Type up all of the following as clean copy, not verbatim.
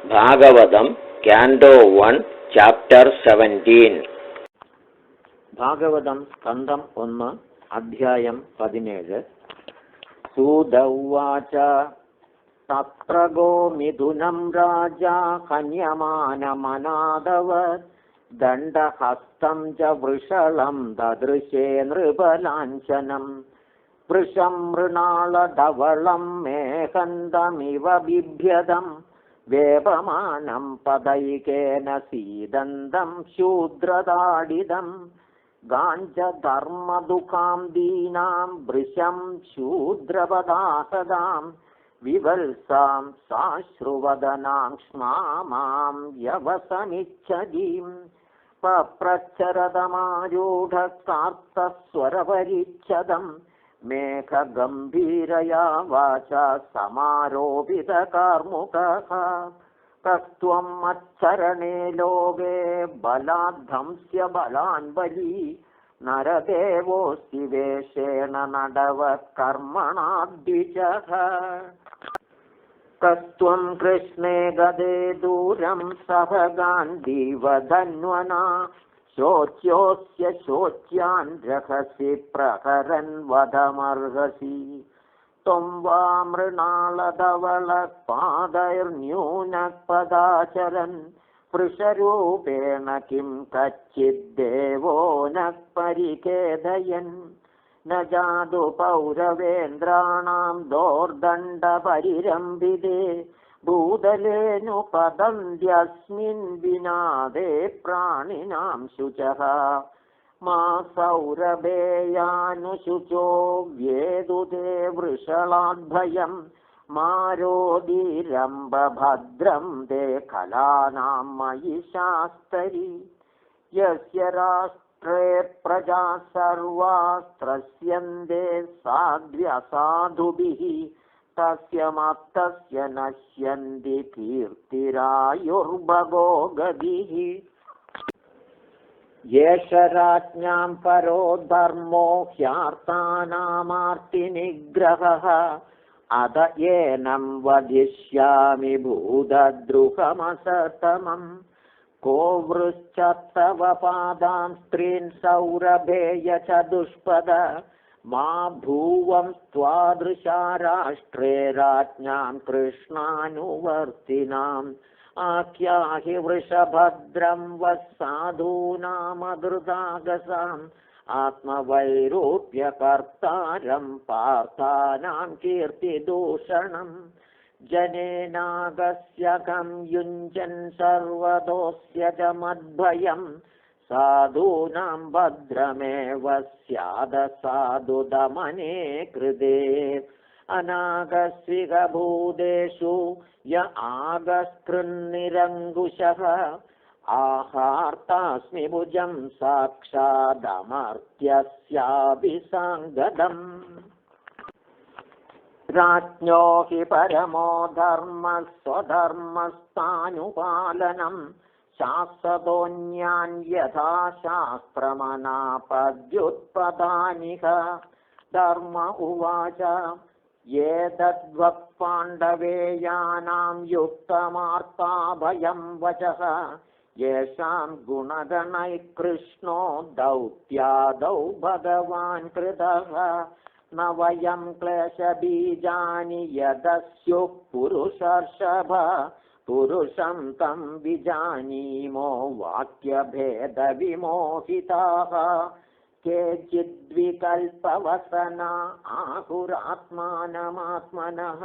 Bhagavatam കാൻഡോ 1 chapter 17. Bhagavatam സ്കന്ധം 1 അധ്യായം 17. സൂത ഉവാച തത്ര ഗോമിഥുനം രാജാ ഹന്യമാനമനാദവത് ദണ്ഡഹസ്തം ച വൃഷളം ദദൃശേ നൃപലാഞ്ചനം വൃഷം മൃണാളധവളം മേഘന്തമിവ ബിഭ്യതം വേപമാനം പദൈകേന സീദന്തം ശൂദ്രതാഡിതം ഗാഞ്ചധർമ്മദുഃഖാം ദീനാം വൃശം ശൂദ്രപദാസദാം വിവത്സാം സാശ്രുവദനാം ക്ഷ്മാമാം യവസമിച്ഛതീം പപ്രച്ഛരതമാരൂഢകാർത്തസ്വരപരിച്ഛദം മേഘഗംഭീരയാ വാചാ സമാരോപിതകാർമുകഃ തസ്ത്വം മച്ഛരണേ ലോകേ ബലാദ്ധംസ്യ ബലാൻ ബലി നരദേവോസ്തി വേഷേണ നടവത് കർമ്മണാദ്വിജഃ തസ്ത്വം കൃഷ്ണേ ഗതേ ദൂരം സഭഗാൻ ദീവധന്വനാ ശോച്യോസ്യ ശോച്യാൻ രഹസി പ്രഹരൻ വധമർഹസി ത്വം വാ മൃണാളധവളപാദൈർന്യൂനപദാചരൻ വൃഷരൂപേണ കിം കച്ചിദ്ദേവോ ന പരിഖേദയൻ ന ജാതു പൗരവേന്ദ്രാണാം ദോർദണ്ഡപരിരംഭിതേ ഭൂതലേനു പതന്ത്യസ്മിൻ വിനാദേ പ്രാണിനാം ശുചഃ മാ സൗരഭേയാനുശുചോ വ്യേതുതേ വൃഷളാദ്ഭയം മാരോദീരംഭഭദ്രം തേ ഖലാനാം മയി ശാസ്തരി യസ്യ രാഷ്ട്രേ പ്രജാ സർവാസ്ത്രസ്യന്തേ സാധ്വ്യസാധുഭിഃ തസ്യ മത്തസ്യ നശ്യന്തി കീർത്തിരായുർഭഗോ ഗതിഃ യേഷ രാജ്ഞാം പരോ ധർമ്മോ ഹ്യാർത്താനാമാർത്തിനിഗ്രഹഃ അത ഏനം വധിഷ്യാമി ഭൂതദ്രുഹമസതമം കോ വൃശ്ചത്തവ പാദാം സ്ത്രീൻ സൗരഭേയ ച ദുഷ്പദ മാ ഭൂവം ത്വാദൃശാ രാഷ്ട്രേ രാജ്ഞാം കൃഷ്ണാനുവർത്തിനാം ആഖ്യാഹി വൃഷഭദ്രം വസ്സാധൂനാമധൃതാഗസാം ആത്മവൈരൂപ്യകർത്താരം പാർത്ഥാനാം കീർത്തിദൂഷണം ജനേനാഗസ്യകം യുഞ്ജൻ സർവദോസ്യ ച മദ്ഭയം സാധൂനാം ഭദ്രമേവ സ്യാദ സാധുദമനേ കൃതേ അനാഗസ്വിക ഭൂതേഷു യ ആഗസ്കൃന്നിരങ്കുശഃ ആഹാർത്താസ്മി ഭുജം സാക്ഷാദമർത്യസ്യാഭിസാംഗതം രാജ്ഞോ ഹി പരമോ ധർമ്മ സ്വധർമ്മസ്ഥാനുപാലനം ശാസ്ത്രതോന്യാൻ യഥാ ശാസ്ത്രമനാപദ്യുത്പദാനിഹ ധർമ്മ ഉവാച യേതദ്വഃപാണ്ഡവേയാനാം യുക്തമാർത്താഭയം വചഃ യേഷാം ഗുണഗണൈഃ കൃഷ്ണോ ദൗത്യാദൗ ഭഗവാൻ കൃതഃ ന വയം ക്ലേശബീജാനി യദസ്യുഃ പുരുഷർഷഭ പുരുഷം തം വിജാനീമോ വാക്യഭേദവിമോഹിതാഃ കേചിദ്വികൽപവസനാ ആഹുരാത്മാനമാത്മനഃ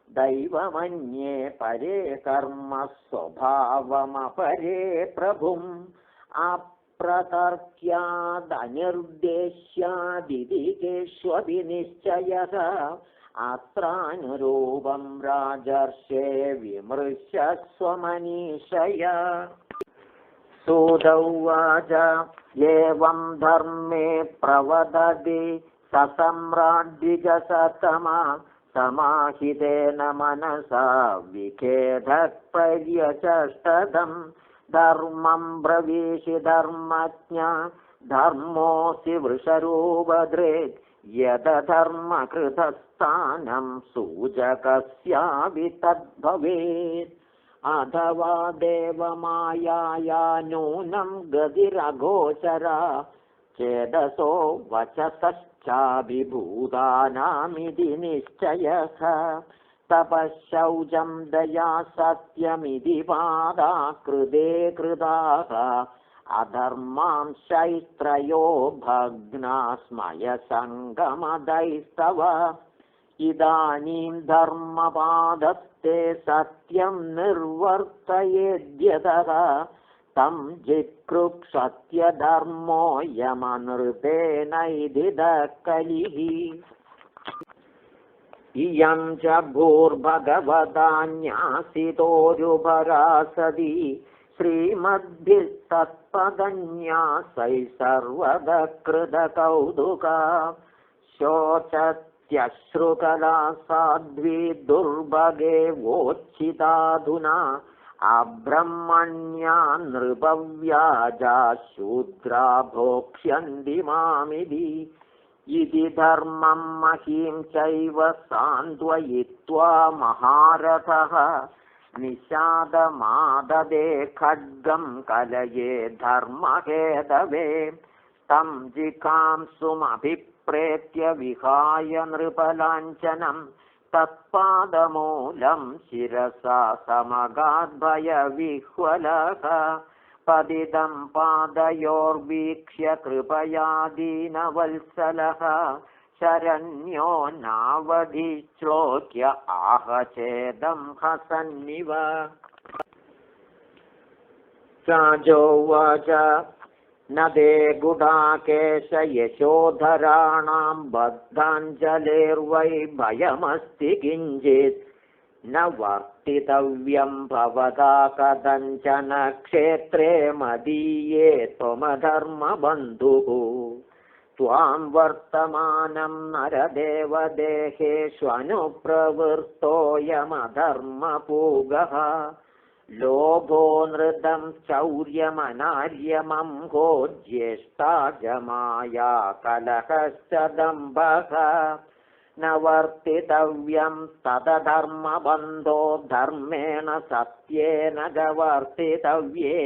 ദൈവമന്യേ പരേ കർമ്മ സ്വഭാവമപരേ പ്രഭും അപ്രതർക്യാദനിർദ്ദേശ്യാദിതികേഷ്വപി നിശ്ചയഃ അത്രാനുരൂപം രാജർഷേ വിമൃശസ്വമനീഷയ സൂത ഉവാച ഏവം ധർമ്മേ പ്രവദതി സസമ്രാഡ്വിജസതമാ സമാഹിതേന മനസാ വിഖേദഃ പര്യചഷ്ടദം ധർമ്മം ബ്രവീഷി ധർമ്മജ്ഞ ധർമ്മോസി വൃഷരൂപധൃക് യദധർമ്മകൃതസ്ഥാനം സൂചകസ്യാപി തദ്ഭവേത് अथवा देवमायाया नूनं गतिरगोचरा चेदसो वचसश्चाभिभूतानामिति निश्चयः तपःशौचं दया सत्यमिति पादा कृते कृताः अधर्मांशैस्त्रयो भग्ना स्मयसङ्गमदैस्तव इदानीं धर्मपादस्ते सत्यं निर्वर्तयेद्यतः तं जिक्रुक्षत्यधर्मोऽयमनृतेनैधिदः कलिः इयं च भूर्भगवता न्यासितोरुभरा सदी श्रीमद्भिस्तत्पदन्यासैः सर्वदा कृतकौतुका शोचत्यश्रुकला साध्वी दुर्भगे वोच्छिताधुना अब्रह्मण्या नृपव्याजा शूद्रा भोक्ष्यन्ति मामिति इति धर्मं महीं चैव सान्त्वयित्वा महारथः निषादमाददे खड्गं कलये धर्महेतवे तं जिकांसुमभिप्रेत्य विहाय नृपलाञ्छनं तत्पादमूलं शिरसा समगाद्भयविह्वलः पतितं पादयोर्वीक्ष्य कृपया दीनवत्सलः शरण्यो नावधिश्लोक्य आह चेदं हसन्निव राजोवाच न ते गुडाकेश यशोधराणां बद्धाञ्जलेर्वै भयमस्ति किञ्चित् न वर्तितव्यं भवता कथञ्चन क्षेत्रे मदीये त्वमधर्मबन्धुः त्वां वर्तमानं नरदेवदेहेष्वनुप्रवृत्तोऽयमधर्मपूगः लोभो नृतं चौर्यमनार्यमंहो ज्येष्ठा जमाया कलहश्च दम्भः न वर्तितव्यं तदधर्मबन्धो धर्मेण सत्येन च वर्तितव्ये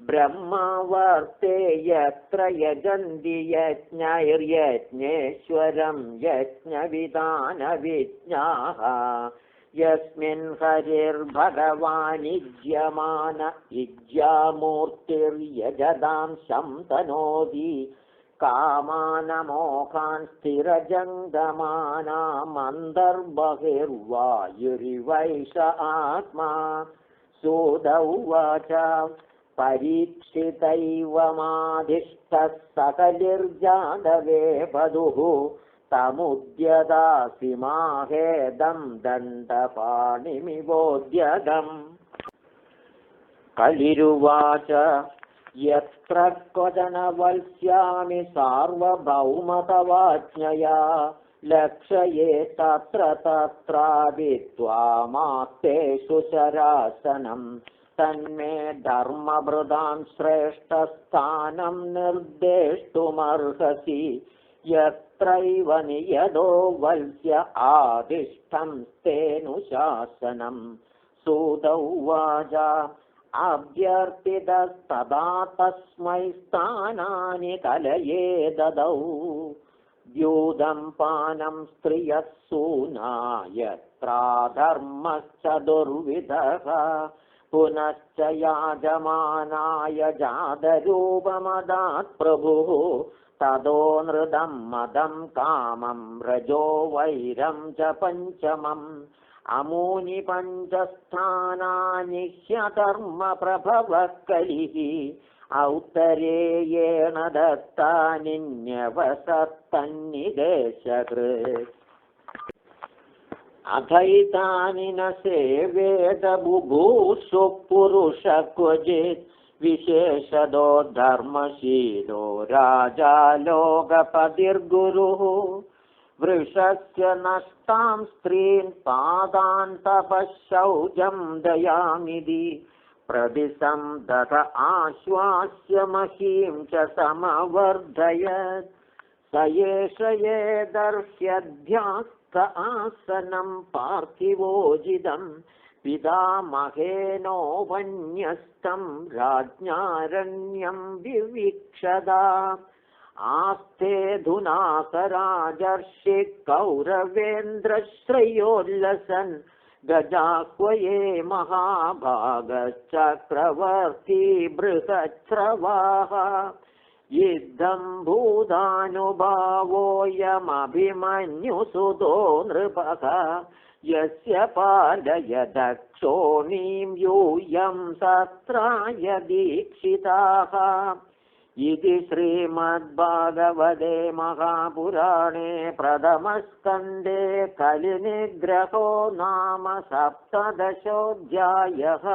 ब्रह्मवर्ते यत्र यजन्ति यज्ञैर्यज्ञेश्वरं यज्ञविधानविज्ञाः यस्मिन् हरिर्भगवानिज्यमान इज्यामूर्तिर्यजदां शन्तनोति कामानमोहान् स्थिरजङ्गमानामन्तर्बहिर्वायुरिवैष आत्मा सूत उवाच परीक्षितैवमाधिष्ठः सकलिर्जातवे वधूः तमुद्यदासि माहेदं दण्डपाणिमिवोद्यतम् कलिरुवाच यत्र क्वचन वल्स्यामि सार्वभौमतवाज्ञया लक्ष्ये तत्र तत्रापि त्वामास्तेषु शरासनं तन्मे धर्मभृतां श्रेष्ठस्थानं निर्देष्टुमर्हसि यत्रैव नियतो वल्स्य आदिष्टं तेनुशासनं सूत उवाच अभ्यर्थितस्तदा तस्मै स्थानानि कलये ददौ द्यूतं पानं स्त्रियः सूना यत्राधर्मश्च दुर्विधः पुनश्च याजमानाय जातरूपमदात् प्रभुः ततो नृतं मदं कामं रजो वैरं च पञ्चमम् अमूनि पञ्चस्थानानि ह्यधर्मप्रभवः कलिः औत्तरेयेण दत्तानि न्यवसत्तन्निदेशकृत् अथैतानि न सेवेत बुभूषु पुरुषः क्वचित् विशेषतो धर्मशीलो राजा लोकपतिर्गुरुः वृषस्य नष्टां स्त्रीन् पादान् तपःशौचं दयामिति प्रतिसंदध आश्वास्य महीं च समवर्धयत् स एष ये दर्श्यध्यास्त आसनं पार्थिवोजितं पितामहेनोपन्यस्तं राज्ञारण्यं विवीक्षदा आस्ते धुनाकराजर्षि कौरवेन्द्रश्रयोल्लसन् गजाह्वये महाभागश्चक्रवर्ती बृहच्छ्रवाः युद्धं भूतानुभावोऽयमभिमन्युसुतो नृपः यस्य पालयदक्षोणीं यूयं सत्राय दीक्षिताः इति श्रीमद्भागवते महापुराणे प्रथमस्कन्धे कलिनिग्रहो नाम 17 अध्यायः।